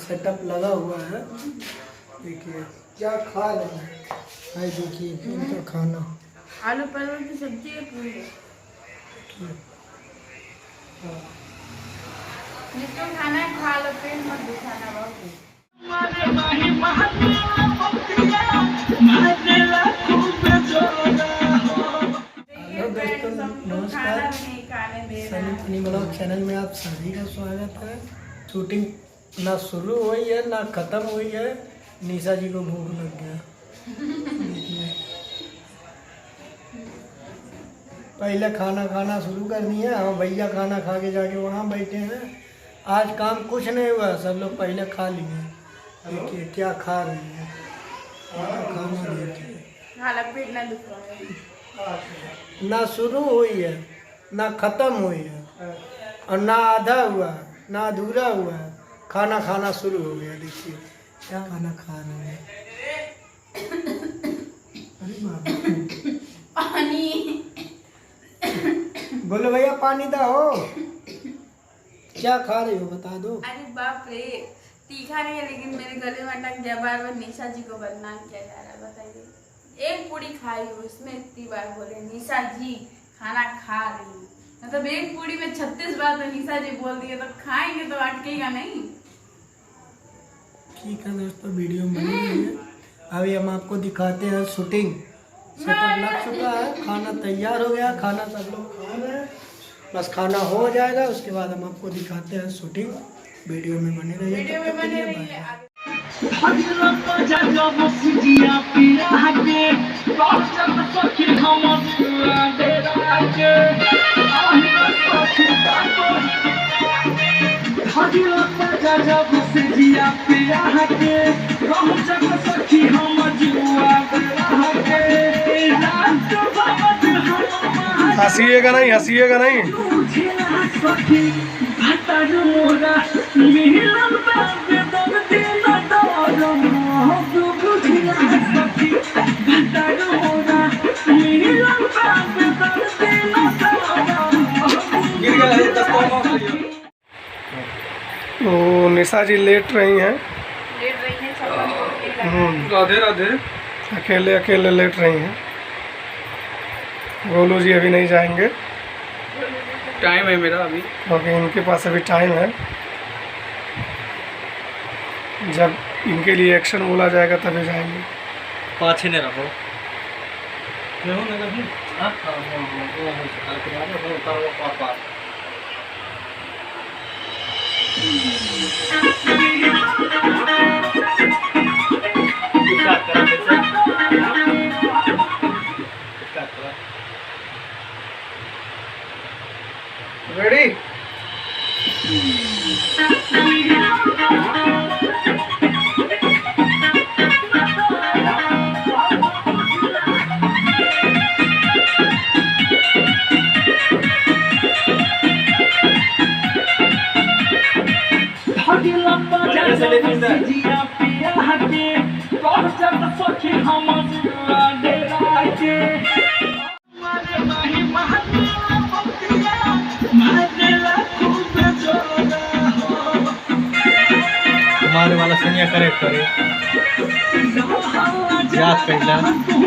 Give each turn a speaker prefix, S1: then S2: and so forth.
S1: Setup लगा हुआ है। देखिए क्या खा रहे हैं, देखिए इनका खाना
S2: आलू परवल की सब्जी है पूरी। जिसको खाना है खा लो, पेट मत दुखाना बहुत।
S1: हेलो दोस्तों, नमस्कार। सनी फनी ब्लॉग चैनल में आप सभी का स्वागत है। शूटिंग ना शुरू हुई है ना ख़त्म हुई है। निशा जी को भूख लग गया। देखिए पहले खाना शुरू करनी है। हम भैया खाना खा के जाके वहाँ बैठे हैं। आज काम कुछ नहीं हुआ, सब लोग पहले खा लिए। देखिए क्या खा रही है, खाना देखिए।
S2: पेट ना दुखा
S1: ना शुरू हुई है ना ख़त्म हुई है, और ना आधा हुआ ना अधूरा हुआ है। खाना शुरू हो गया। देखिए क्या खाना खा रहे हैं। अरे बाप रे।
S2: पानी
S1: बोलो भैया पानी दो। क्या खा रही हो बता दो।
S2: अरे बाप रे, तीखा नहीं है लेकिन मेरे गले में अटक गया। बार बार निशा जी को बदनाम किया जा रहा है। बताइए, एक पूरी खाई हो उसमें इतनी बार बोले निशा जी खाना खा रही, मतलब एक पूरी में 36 बार तो निशा जी बोल दिए, तो खाएंगे तो अटकेगा नहीं।
S1: ठीक है दोस्तों, वीडियो में बनी रहिए। अभी हम आपको दिखाते हैं शूटिंग। सेटअप लग चुका है, खाना तैयार हो गया, खाना सब लोग खा रहे हैं। बस खाना हो जाएगा, उसके बाद हम आपको दिखाते हैं शूटिंग। वीडियो में बने रहिए।
S2: वीडियो में बने रहिए।
S3: हंसीएगा नहीं, हंसीएगा नहीं। तो निशा जी लेट रही हैं। राधे राधे। अकेले अकेले लेट रही हैं। गोलू जी अभी नहीं जाएंगे,
S4: टाइम है मेरा अभी,
S3: क्योंकि इनके पास अभी टाइम है। जब इनके लिए एक्शन बोला जाएगा तभी जाएंगे।
S4: पाछे ने रखो।
S3: रेडी?
S4: हमारे वाला सनिया करेक्ट करे याद कहला।
S5: हमारे